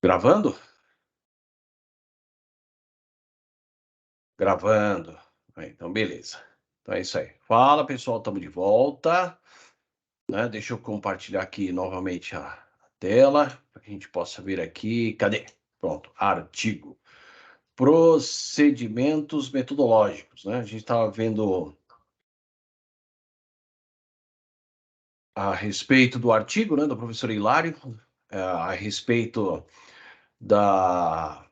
Gravando? Gravando. Então beleza. Então é isso aí. Fala pessoal, estamos de volta, né? Deixa eu compartilhar aqui novamente a tela, para que a gente possa ver aqui. Cadê? Pronto, artigo. Procedimentos metodológicos, né? A gente estava vendo a respeito do artigo, né, do professor Hilário, a respeito da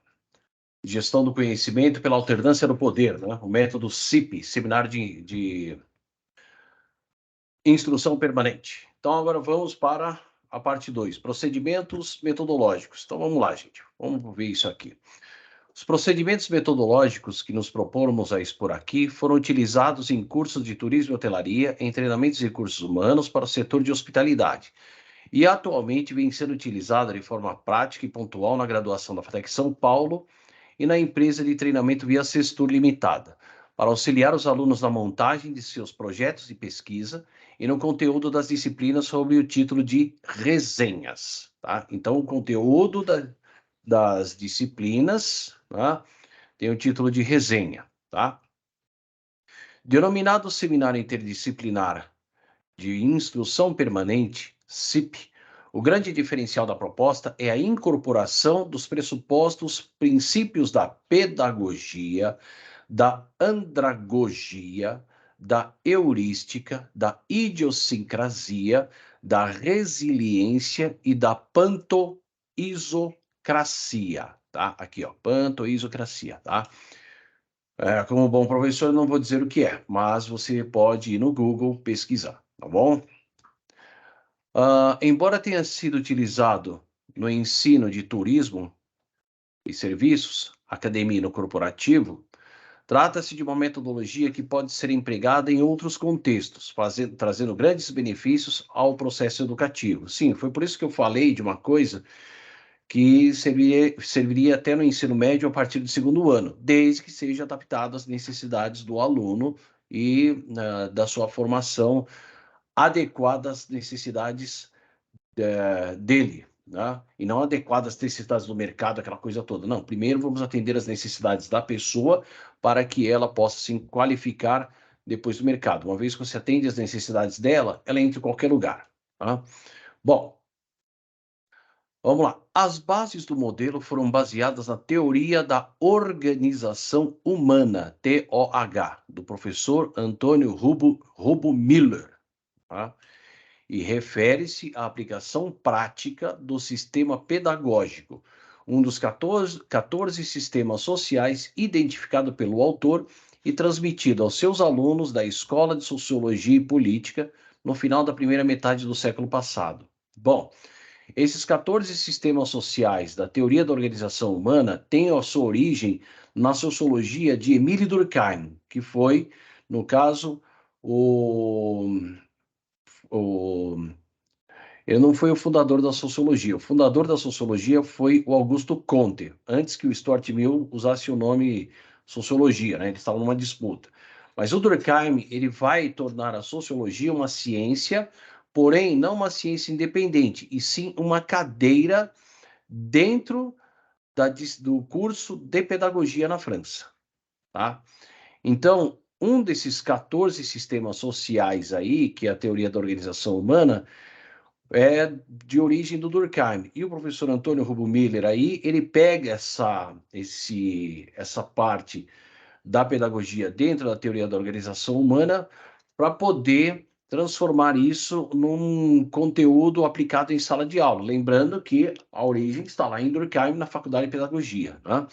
gestão do conhecimento pela alternância do poder, né? O método CIP, Seminário de Instrução permanente. Então, agora vamos para a parte 2, procedimentos metodológicos. Então, vamos lá, gente. Vamos ver isso aqui. Os procedimentos metodológicos que nos propomos a expor aqui foram utilizados em cursos de turismo e hotelaria, em treinamentos de recursos humanos para o setor de hospitalidade. E atualmente vem sendo utilizada de forma prática e pontual na graduação da FATEC São Paulo e na empresa de treinamento Via Sestur Limitada, para auxiliar os alunos na montagem de seus projetos de pesquisa e no conteúdo das disciplinas sob o título de resenhas. Tá? Então, o conteúdo das disciplinas, tá, tem o título de resenha. Tá? Denominado Seminário Interdisciplinar de Instrução Permanente, CIP, o grande diferencial da proposta é a incorporação dos pressupostos, princípios da pedagogia, da andragogia, da heurística, da idiosincrasia, da resiliência e da pantoisocracia, tá? Aqui, ó, pantoisocracia, tá? Como bom professor, eu não vou dizer o que é, mas você pode ir no Google pesquisar, tá bom? Embora tenha sido utilizado no ensino de turismo e serviços, academia e no corporativo, trata-se de uma metodologia que pode ser empregada em outros contextos, trazendo grandes benefícios ao processo educativo. Sim, foi por isso que eu falei de uma coisa que serviria até no ensino médio a partir do segundo ano, desde que seja adaptado às necessidades do aluno e da sua formação adequada às necessidades dele, né? E não adequada às necessidades do mercado, aquela coisa toda. Não, primeiro vamos atender as necessidades da pessoa para que ela possa se qualificar depois do mercado. Uma vez que você atende as necessidades dela, ela entra em qualquer lugar. Tá? Bom, vamos lá. As bases do modelo foram baseadas na teoria da organização humana, TOH, do professor Antônio Rubo Miller. Tá? E refere-se à aplicação prática do sistema pedagógico, um dos 14 sistemas sociais identificado pelo autor e transmitido aos seus alunos da Escola de Sociologia e Política no final da primeira metade do século passado. Bom, esses 14 sistemas sociais da teoria da organização humana têm a sua origem na sociologia de Émile Durkheim, que foi, no caso, o ele não foi o fundador da sociologia. O fundador da sociologia foi o Augusto Comte, antes que o Stuart Mill usasse o nome sociologia, né? Eles estavam numa disputa. Mas o Durkheim, ele vai tornar a sociologia uma ciência, porém não uma ciência independente, e sim uma cadeira dentro do curso de pedagogia na França, tá? Então, um desses 14 sistemas sociais aí, que é a teoria da organização humana, é de origem do Durkheim. E o professor Antônio Rubo Miller aí, ele pega essa parte da pedagogia dentro da teoria da organização humana para poder transformar isso num conteúdo aplicado em sala de aula. Lembrando que a origem está lá em Durkheim, na Faculdade de Pedagogia, né?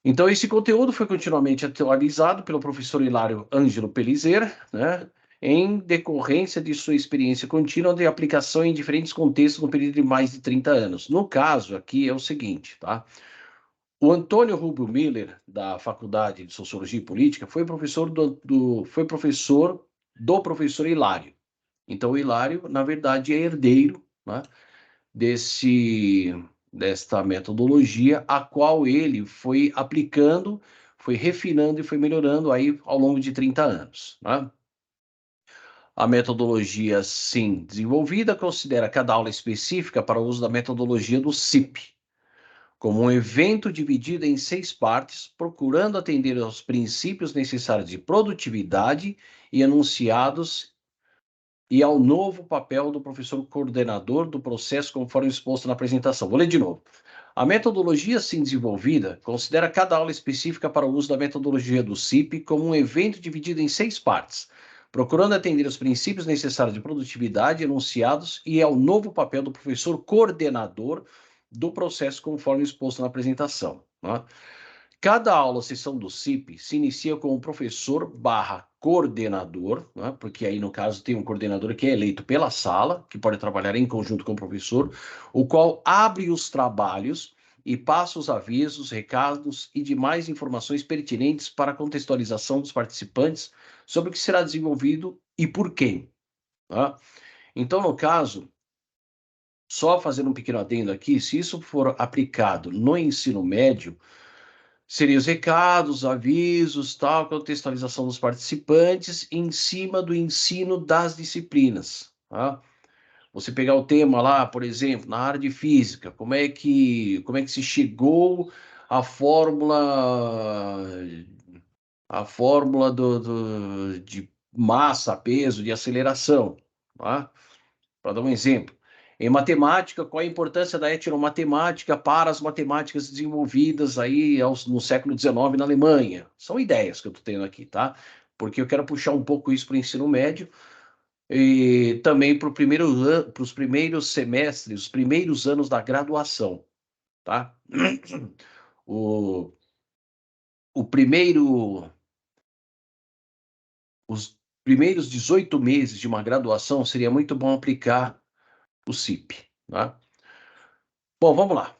Então, esse conteúdo foi continuamente atualizado pelo professor Hilário Ângelo Pelizer, né, em decorrência de sua experiência contínua de aplicação em diferentes contextos no período de mais de 30 anos. No caso aqui é o seguinte, tá? O Antônio Rubio Miller, da Faculdade de Sociologia e Política, foi professor do professor Hilário. Então, o Hilário, na verdade, é herdeiro, né, desse desta metodologia, a qual ele foi aplicando, foi refinando e foi melhorando aí ao longo de 30 anos, né? A metodologia, sim, desenvolvida, considera cada aula específica para o uso da metodologia do CIP. como um evento dividido em 6 partes, procurando atender aos princípios necessários de produtividade e enunciados e ao novo papel do professor coordenador do processo, conforme exposto na apresentação. Vou ler de novo. A metodologia assim desenvolvida considera cada aula específica para o uso da metodologia do CIP como um evento dividido em 6 partes, procurando atender os princípios necessários de produtividade enunciados e ao novo papel do professor coordenador do processo, conforme exposto na apresentação. Né? Cada aula ou sessão do CIP se inicia com o professor / coordenador, né? Porque aí, no caso, tem um coordenador que é eleito pela sala, que pode trabalhar em conjunto com o professor, o qual abre os trabalhos e passa os avisos, recados e demais informações pertinentes para a contextualização dos participantes sobre o que será desenvolvido e por quem. Tá? Então, no caso, só fazendo um pequeno adendo aqui, se isso for aplicado no ensino médio, seriam os recados, avisos, tal, contextualização dos participantes em cima do ensino das disciplinas. Tá? Você pegar o tema lá, por exemplo, na área de física, como é que se chegou à fórmula de massa, peso, de aceleração, tá? Para dar um exemplo. Em matemática, qual a importância da etnomatemática para as matemáticas desenvolvidas aí no século XIX na Alemanha? São ideias que eu estou tendo aqui, tá? Porque eu quero puxar um pouco isso para o ensino médio e também para os primeiros semestres, os primeiros anos da graduação, tá? O, o primeiro, os primeiros 18 meses de uma graduação seria muito bom aplicar o CIP, tá? Bom, vamos lá.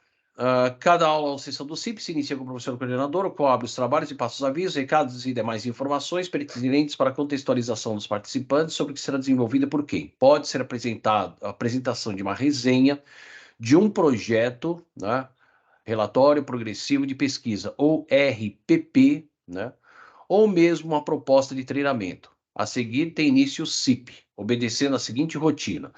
Cada aula ou sessão do CIP se inicia com o professor coordenador, o qual abre os trabalhos e passa os avisos, recados e demais informações pertinentes para a contextualização dos participantes sobre o que será desenvolvido e por quem. Pode ser a apresentação de uma resenha, de um projeto, né, relatório progressivo de pesquisa, ou RPP, né, ou mesmo uma proposta de treinamento. A seguir tem início o CIP, obedecendo a seguinte rotina.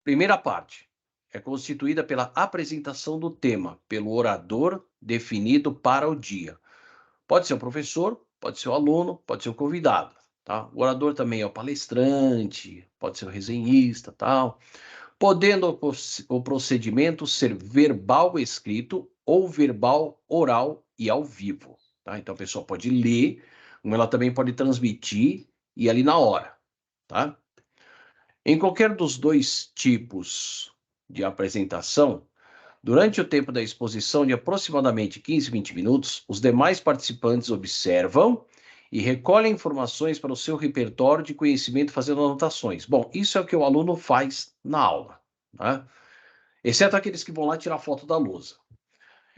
Primeira parte é constituída pela apresentação do tema, pelo orador definido para o dia. Pode ser o professor, pode ser o aluno, pode ser o convidado. Tá? O orador também é o palestrante, pode ser o resenhista, tal. Podendo o procedimento ser verbal escrito ou verbal oral e ao vivo. Tá? Então a pessoa pode ler, como ela também pode transmitir e ali na hora. Tá? Em qualquer dos dois tipos de apresentação, durante o tempo da exposição de aproximadamente 15, 20 minutos, os demais participantes observam e recolhem informações para o seu repertório de conhecimento fazendo anotações. Bom, isso é o que o aluno faz na aula, né? Exceto aqueles que vão lá tirar foto da lousa.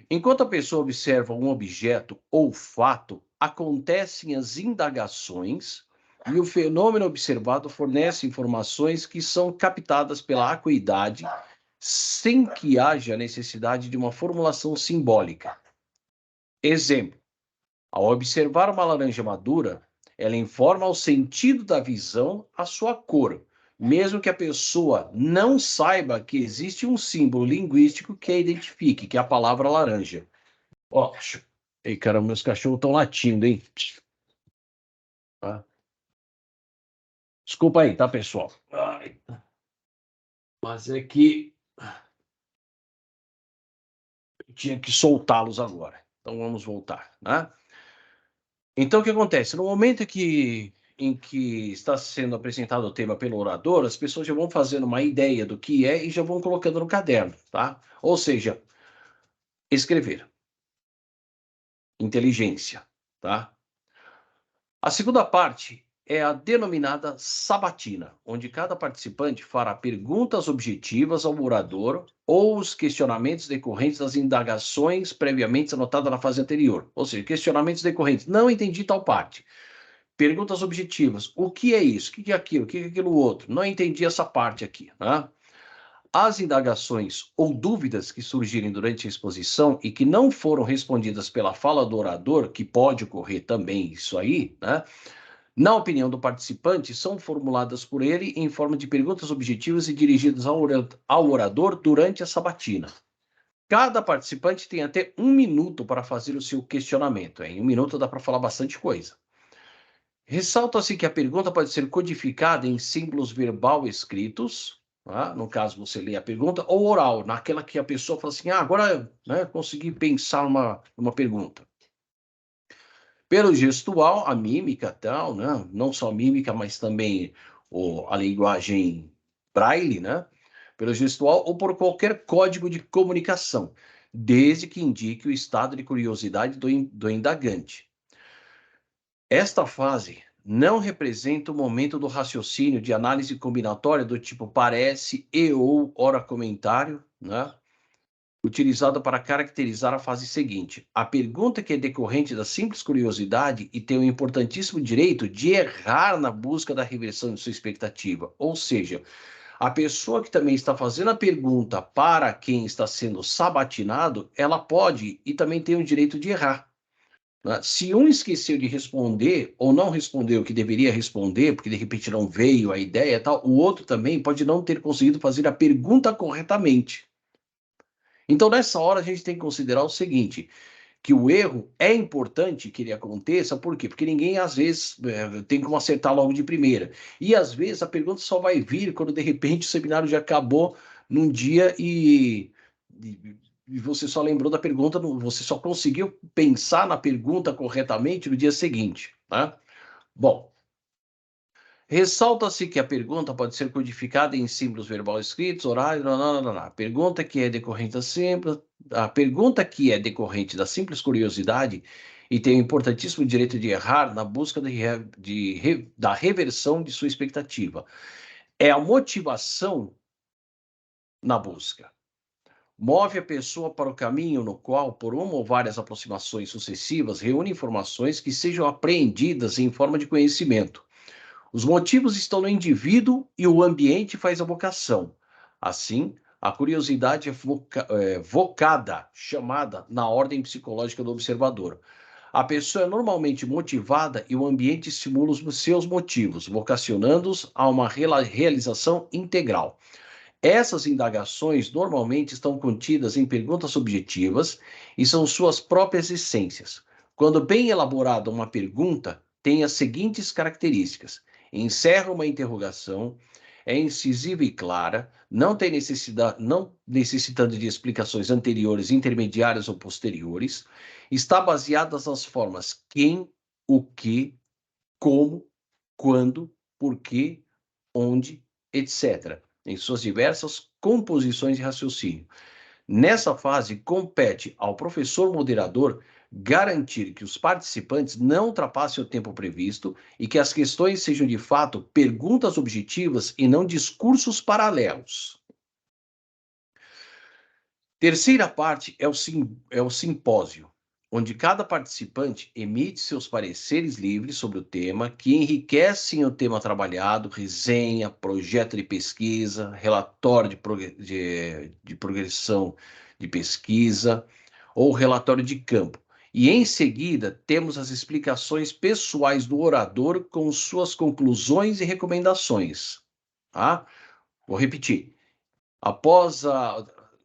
Enquanto a pessoa observa um objeto ou fato, acontecem as indagações e o fenômeno observado fornece informações que são captadas pela acuidade sem que haja necessidade de uma formulação simbólica. Exemplo: ao observar uma laranja madura, ela informa ao sentido da visão a sua cor, mesmo que a pessoa não saiba que existe um símbolo linguístico que a identifique, que é a palavra laranja. Ó, ei, cara, meus cachorros estão latindo, hein? Tá? Desculpa aí, tá, pessoal? Ai. Mas é que eu tinha que soltá-los agora. Então vamos voltar, né? Então o que acontece? No momento em que está sendo apresentado o tema pelo orador, as pessoas já vão fazendo uma ideia do que é e já vão colocando no caderno, tá? Ou seja, escrever. Inteligência, tá? A segunda parte é a denominada sabatina, onde cada participante fará perguntas objetivas ao orador ou os questionamentos decorrentes das indagações previamente anotadas na fase anterior. Ou seja, questionamentos decorrentes. Não entendi tal parte. Perguntas objetivas. O que é isso? O que é aquilo? O que é aquilo outro? Não entendi essa parte aqui, né? As indagações ou dúvidas que surgirem durante a exposição e que não foram respondidas pela fala do orador, que pode ocorrer também isso aí, né? na opinião do participante, são formuladas por ele em forma de perguntas objetivas e dirigidas ao orador durante a sabatina. Cada participante tem até 1 minuto para fazer o seu questionamento. Em 1 minuto dá para falar bastante coisa. Ressalta-se que a pergunta pode ser codificada em símbolos verbal escritos, tá? No caso você lê a pergunta, ou oral, naquela que a pessoa fala assim, agora consegui pensar uma pergunta. Pelo gestual, a mímica, tal, né? Não só a mímica, mas também a linguagem braille, né? Pelo gestual ou por qualquer código de comunicação, desde que indique o estado de curiosidade do indagante. Esta fase não representa o momento do raciocínio de análise combinatória do tipo parece e ou ora comentário, né? Utilizado para caracterizar a fase seguinte. A pergunta que é decorrente da simples curiosidade e tem o importantíssimo direito de errar na busca da reversão de sua expectativa. Ou seja, a pessoa que também está fazendo a pergunta para quem está sendo sabatinado, ela pode e também tem o direito de errar. Se um esqueceu de responder ou não respondeu o que deveria responder, porque de repente não veio a ideia e tal, o outro também pode não ter conseguido fazer a pergunta corretamente. Então, nessa hora, a gente tem que considerar o seguinte, que o erro é importante que ele aconteça, por quê? Porque ninguém, às vezes, tem como acertar logo de primeira. E, às vezes, a pergunta só vai vir quando, de repente, o seminário já acabou num dia e você só lembrou da pergunta, você só conseguiu pensar na pergunta corretamente no dia seguinte, né? Bom, ressalta-se que a pergunta pode ser codificada em símbolos verbais escritos, orais, A pergunta que é decorrente da simples curiosidade e tem o importantíssimo direito de errar na busca da reversão de sua expectativa. É a motivação na busca. Move a pessoa para o caminho no qual, por uma ou várias aproximações sucessivas, reúne informações que sejam apreendidas em forma de conhecimento. Os motivos estão no indivíduo e o ambiente faz a vocação. Assim, a curiosidade é chamada na ordem psicológica do observador. A pessoa é normalmente motivada e o ambiente estimula os seus motivos, vocacionando-os a uma realização integral. Essas indagações normalmente estão contidas em perguntas objetivas e são suas próprias essências. Quando bem elaborada uma pergunta, tem as seguintes características: encerra uma interrogação, é incisiva e clara, não necessitando de explicações anteriores, intermediárias ou posteriores, está baseada nas formas quem, o que, como, quando, porquê, onde, etc., em suas diversas composições de raciocínio. Nessa fase, compete ao professor moderador garantir que os participantes não ultrapassem o tempo previsto e que as questões sejam, de fato, perguntas objetivas e não discursos paralelos. Terceira parte é o simpósio, onde cada participante emite seus pareceres livres sobre o tema, que enriquecem o tema trabalhado, resenha, projeto de pesquisa, relatório de progressão de pesquisa ou relatório de campo. E, em seguida, temos as explicações pessoais do orador com suas conclusões e recomendações. Tá? Vou repetir.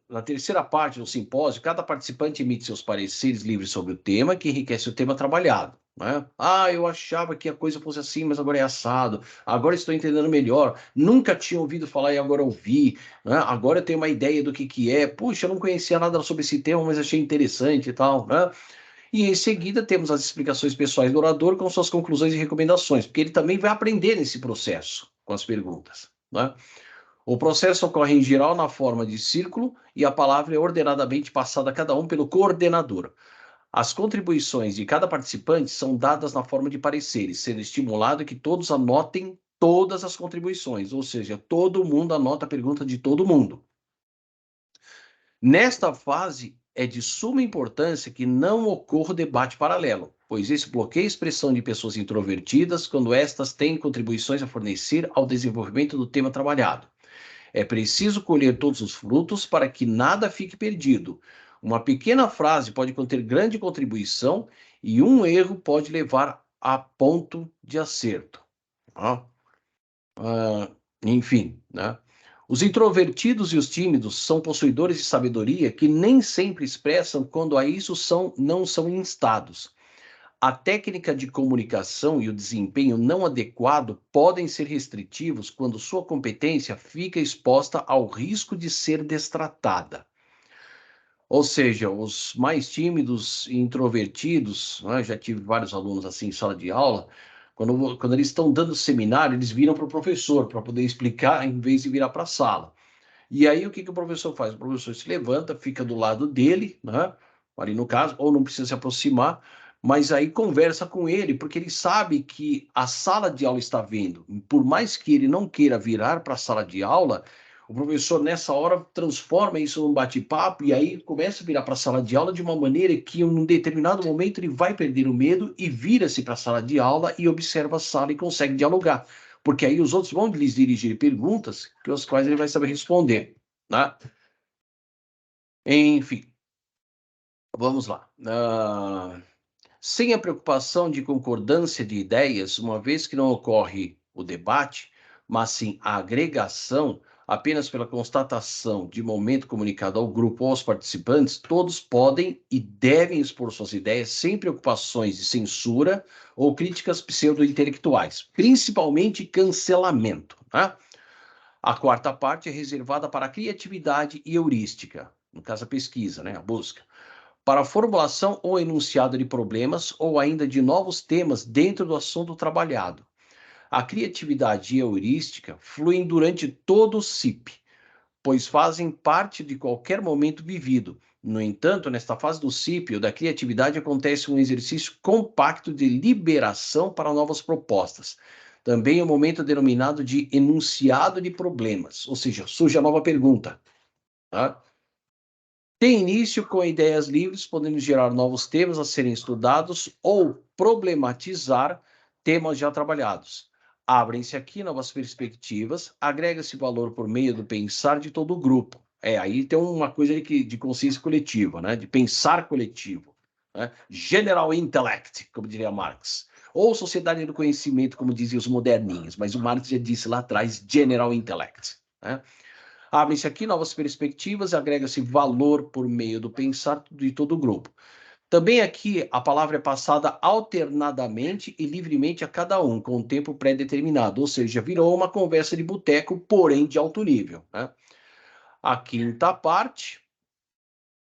Na terceira parte do simpósio, cada participante emite seus pareceres livres sobre o tema, que enriquece o tema trabalhado. Né? Eu achava que a coisa fosse assim, mas agora é assado. Agora estou entendendo melhor. Nunca tinha ouvido falar e agora ouvi. Né? Agora eu tenho uma ideia do que é. Puxa, eu não conhecia nada sobre esse tema, mas achei interessante e tal. Né? E em seguida temos as explicações pessoais do orador com suas conclusões e recomendações, porque ele também vai aprender nesse processo com as perguntas. Né? O processo ocorre em geral na forma de círculo e a palavra é ordenadamente passada a cada um pelo coordenador. As contribuições de cada participante são dadas na forma de pareceres, sendo estimulado que todos anotem todas as contribuições, ou seja, todo mundo anota a pergunta de todo mundo. Nesta fase, é de suma importância que não ocorra debate paralelo, pois isso bloqueia a expressão de pessoas introvertidas quando estas têm contribuições a fornecer ao desenvolvimento do tema trabalhado. É preciso colher todos os frutos para que nada fique perdido. Uma pequena frase pode conter grande contribuição e um erro pode levar a ponto de acerto. Tá? Enfim, né? Os introvertidos e os tímidos são possuidores de sabedoria que nem sempre expressam quando a isso não são instados. A técnica de comunicação e o desempenho não adequado podem ser restritivos quando sua competência fica exposta ao risco de ser destratada. Ou seja, os mais tímidos e introvertidos, né, já tive vários alunos assim em sala de aula, quando eles estão dando seminário, eles viram para o professor para poder explicar, em vez de virar para a sala. E aí, o que o professor faz? O professor se levanta, fica do lado dele, né? Ali no caso, ou não precisa se aproximar, mas aí conversa com ele, porque ele sabe que a sala de aula está vendo. Por mais que ele não queira virar para a sala de aula, o professor, nessa hora, transforma isso num bate-papo e aí começa a virar para a sala de aula de uma maneira que, em um determinado momento, ele vai perder o medo e vira-se para a sala de aula e observa a sala e consegue dialogar. Porque aí os outros vão lhes dirigir perguntas que as quais ele vai saber responder, né? Enfim, vamos lá. Sem a preocupação de concordância de ideias, uma vez que não ocorre o debate, mas sim a agregação, apenas pela constatação de momento comunicado ao grupo ou aos participantes, todos podem e devem expor suas ideias sem preocupações de censura ou críticas pseudo-intelectuais, principalmente cancelamento. Tá? A quarta parte é reservada para a criatividade e heurística, no caso a pesquisa, né, a busca para a formulação ou enunciado de problemas ou ainda de novos temas dentro do assunto trabalhado. A criatividade e a heurística fluem durante todo o CIP, pois fazem parte de qualquer momento vivido. No entanto, nesta fase do CIP ou da criatividade acontece um exercício compacto de liberação para novas propostas. Também é o um momento denominado de enunciado de problemas, ou seja, surge a nova pergunta. Tá? Tem início com ideias livres, podendo gerar novos temas a serem estudados ou problematizar temas já trabalhados. Abrem-se aqui novas perspectivas, agrega-se valor por meio do pensar de todo o grupo. Aí tem uma coisa de consciência coletiva, né? De pensar coletivo. Né? General intellect, como diria Marx. Ou sociedade do conhecimento, como diziam os moderninhos, mas o Marx já disse lá atrás, general intellect. Né? Abrem-se aqui novas perspectivas, agrega-se valor por meio do pensar de todo o grupo. Também aqui a palavra é passada alternadamente e livremente a cada um, com um tempo pré-determinado, ou seja, virou uma conversa de boteco, porém de alto nível. Né? A quinta parte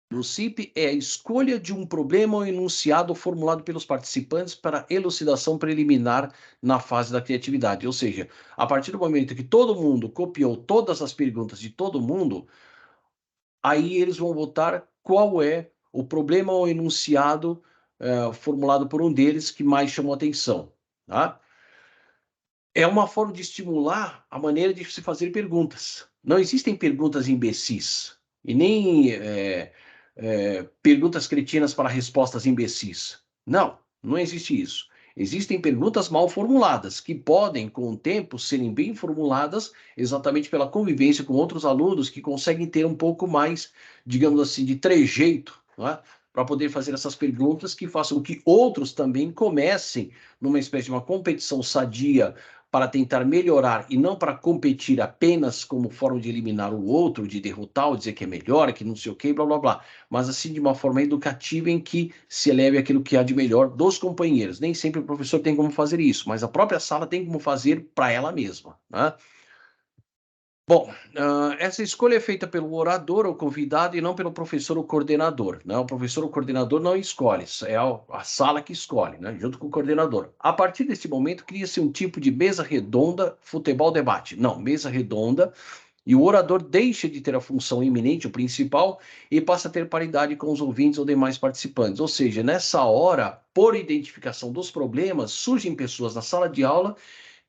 do CIP é a escolha de um problema ou enunciado formulado pelos participantes para elucidação preliminar na fase da criatividade. Ou seja, a partir do momento que todo mundo copiou todas as perguntas de todo mundo, aí eles vão votar qual é o problema ou enunciado formulado por um deles que mais chamou atenção. Tá? É uma forma de estimular a maneira de se fazer perguntas. Não existem perguntas imbecis e nem perguntas cretinas para respostas imbecis. Não, não existe isso. Existem perguntas mal formuladas, que podem, com o tempo, serem bem formuladas exatamente pela convivência com outros alunos que conseguem ter um pouco mais, digamos assim, de trejeito, né, para poder fazer essas perguntas que façam que outros também comecem numa espécie de uma competição sadia para tentar melhorar e não para competir apenas como forma de eliminar o outro, de derrotar ou dizer que é melhor, que não sei o quê, blá blá blá, mas assim de uma forma educativa em que se eleve aquilo que há de melhor dos companheiros. Nem sempre o professor tem como fazer isso, mas a própria sala tem como fazer para ela mesma, né? Bom, essa escolha é feita pelo orador ou convidado e não pelo professor ou coordenador, né? O professor ou coordenador não escolhe, é a sala que escolhe, né? Junto com o coordenador. A partir desse momento, cria-se um tipo de mesa redonda, futebol debate. Não, mesa redonda, e o orador deixa de ter a função eminente, o principal, e passa a ter paridade com os ouvintes ou demais participantes. Ou seja, nessa hora, por identificação dos problemas, surgem pessoas na sala de aula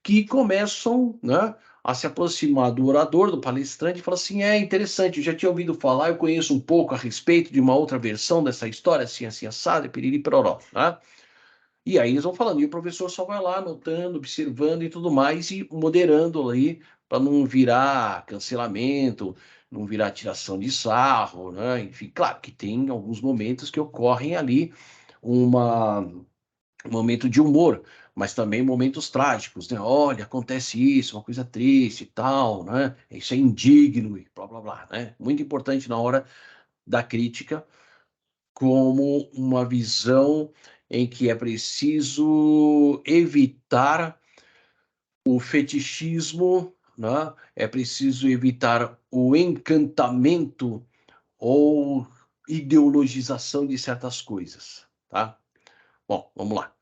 que começam, né, a se aproximar do orador, do palestrante, e falam assim, é interessante, eu já tinha ouvido falar, eu conheço um pouco a respeito de uma outra versão dessa história, assim, assado, piriri, pororó, né? E aí eles vão falando, e o professor só vai lá anotando, observando e tudo mais, e moderando ali, para não virar cancelamento, não virar tiração de sarro, né? Enfim, claro que tem alguns momentos que ocorrem ali uma momento de humor, mas também momentos trágicos, né? Olha, acontece isso, uma coisa triste e tal, né? Isso é indigno e blá blá blá, né? Muito importante na hora da crítica, como uma visão em que é preciso evitar o fetichismo, né? É preciso evitar o encantamento ou ideologização de certas coisas, tá? Bom, vamos lá.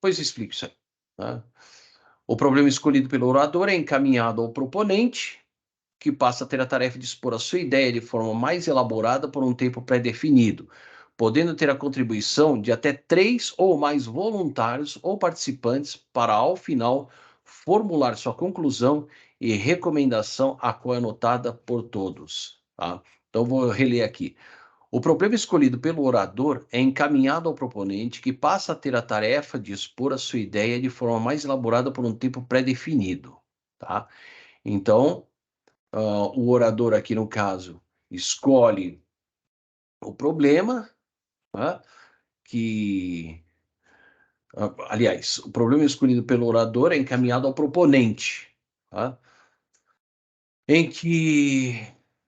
Pois explico isso aí. Tá? O problema escolhido pelo orador é encaminhado ao proponente, que passa a ter a tarefa de expor a sua ideia de forma mais elaborada por um tempo pré-definido, podendo ter a contribuição de até 3 ou mais voluntários ou participantes para, ao final, formular sua conclusão e recomendação, a qual é anotada por todos. Tá? Então, vou reler aqui. O problema escolhido pelo orador é encaminhado ao proponente, que passa a ter a tarefa de expor a sua ideia de forma mais elaborada por um tempo pré-definido. Tá? Então, o orador aqui, no caso, escolhe o problema, tá? que, aliás, o problema escolhido pelo orador é encaminhado ao proponente, tá? Em que,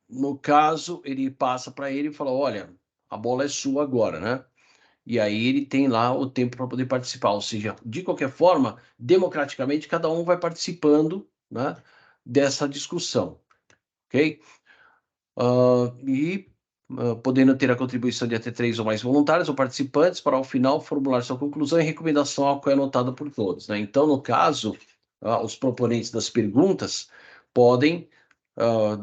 no caso, ele passa para ele e fala, olha, a bola é sua agora, né? E aí ele tem lá o tempo para poder participar, ou seja, de qualquer forma, democraticamente, cada um vai participando, né, dessa discussão, ok? Podendo ter a contribuição de até 3 ou mais voluntários ou participantes para, ao final, formular sua conclusão e recomendação, ao qual é anotada por todos, né? Então, no caso, os proponentes das perguntas podem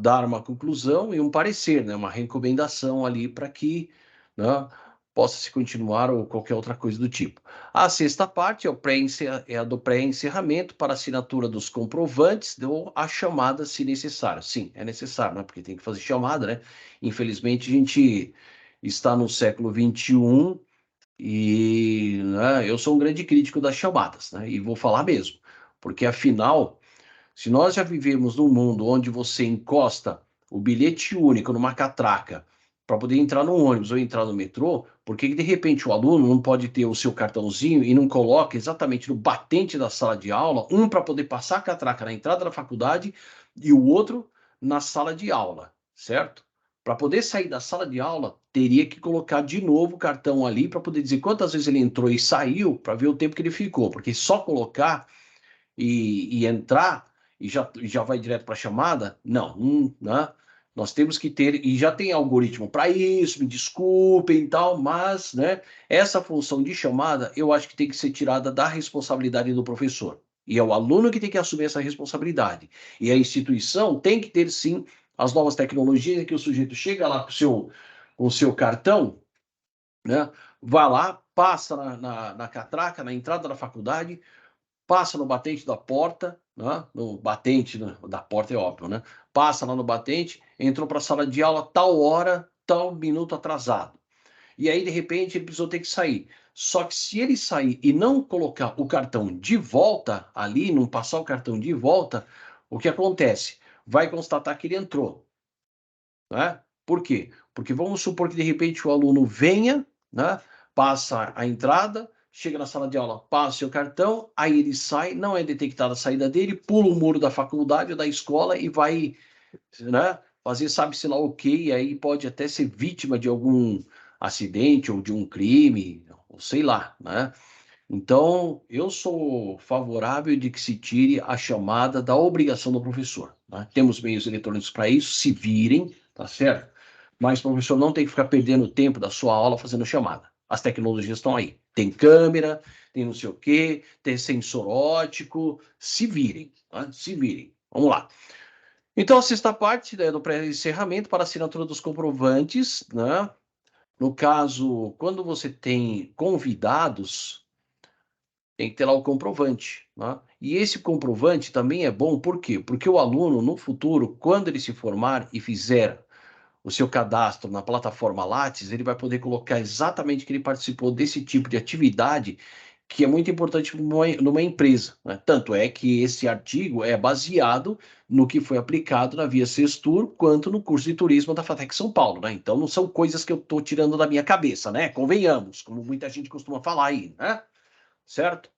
dar uma conclusão e um parecer, né? Uma recomendação ali para que, né, possa se continuar ou qualquer outra coisa do tipo. A sexta parte é a do pré-encerramento para assinatura dos comprovantes ou a chamada, se necessário. Sim, é necessário, né? Porque tem que fazer chamada, né? Infelizmente, a gente está no século XXI e, né, eu sou um grande crítico das chamadas, né? E vou falar mesmo, porque afinal, se nós já vivemos num mundo onde você encosta o bilhete único numa catraca para poder entrar no ônibus ou entrar no metrô, por que de repente o aluno não pode ter o seu cartãozinho e não coloca exatamente no batente da sala de aula, um para poder passar a catraca na entrada da faculdade e o outro na sala de aula, certo? Para poder sair da sala de aula, teria que colocar de novo o cartão ali para poder dizer quantas vezes ele entrou e saiu, para ver o tempo que ele ficou, porque só colocar e entrar e já vai direto para a chamada? Não, né? Nós temos que ter, e já tem algoritmo para isso, me desculpem e tal, mas, né, essa função de chamada eu acho que tem que ser tirada da responsabilidade do professor. E é o aluno que tem que assumir essa responsabilidade. E a instituição tem que ter, sim, as novas tecnologias que o sujeito chega lá com o seu cartão, né, vai lá, passa na catraca, na entrada da faculdade, passa no batente da porta, né? No batente da porta é óbvio, né? Passa lá no batente, entrou para a sala de aula tal hora, tal minuto atrasado. E aí, de repente, ele precisou ter que sair. Só que se ele sair e não colocar o cartão de volta ali, não passar o cartão de volta, o que acontece? Vai constatar que ele entrou, né? Por quê? Porque vamos supor que de repente o aluno venha, né? Passa a entrada, chega na sala de aula, passa o seu cartão, aí ele sai, não é detectada a saída dele, pula o muro da faculdade ou da escola e vai, né, fazer sabe-se lá o quê, e aí pode até ser vítima de algum acidente ou de um crime, ou sei lá, né? Então, eu sou favorável de que se tire a chamada da obrigação do professor, né? Temos meios eletrônicos para isso, se virem, tá certo? Mas o professor não tem que ficar perdendo tempo da sua aula fazendo chamada. As tecnologias estão aí. Tem câmera, tem não sei o quê, tem sensor ótico, se virem, né? Se virem. Vamos lá. Então, a sexta parte, né, do pré-encerramento para assinatura dos comprovantes, né? No caso, quando você tem convidados, tem que ter lá o comprovante, né? E esse comprovante também é bom, por quê? Porque o aluno, no futuro, quando ele se formar e fizer o seu cadastro na plataforma Lattes, ele vai poder colocar exatamente que ele participou desse tipo de atividade que é muito importante numa empresa, né? Tanto é que esse artigo é baseado no que foi aplicado na Via Sextur, quanto no curso de turismo da FATEC São Paulo, né? Então não são coisas que eu estou tirando da minha cabeça, né? Convenhamos, como muita gente costuma falar aí, né? Certo?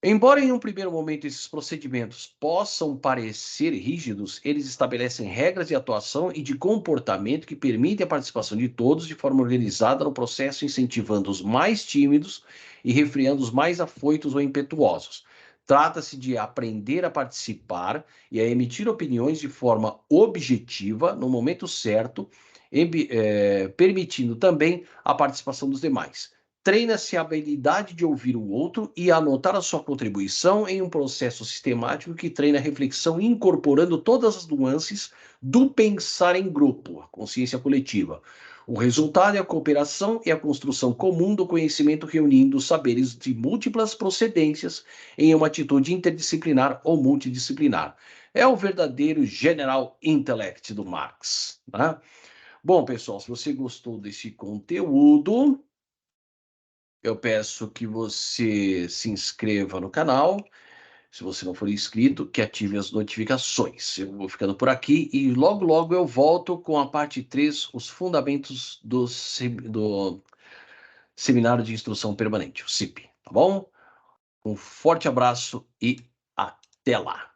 Embora em um primeiro momento esses procedimentos possam parecer rígidos, eles estabelecem regras de atuação e de comportamento que permitem a participação de todos de forma organizada no processo, incentivando os mais tímidos e refreando os mais afoitos ou impetuosos. Trata-se de aprender a participar e a emitir opiniões de forma objetiva, no momento certo, permitindo também a participação dos demais. Treina-se a habilidade de ouvir o outro e anotar a sua contribuição em um processo sistemático que treina a reflexão, incorporando todas as nuances do pensar em grupo, a consciência coletiva. O resultado é a cooperação e a construção comum do conhecimento, reunindo os saberes de múltiplas procedências em uma atitude interdisciplinar ou multidisciplinar. É o verdadeiro General Intellect do Marx. Né? Bom, pessoal, se você gostou desse conteúdo, eu peço que você se inscreva no canal. Se você não for inscrito, que ative as notificações. Eu vou ficando por aqui e logo, logo eu volto com a parte 3, os fundamentos do Seminário de Instrução Permanente, o CIP. Tá bom? Um forte abraço e até lá.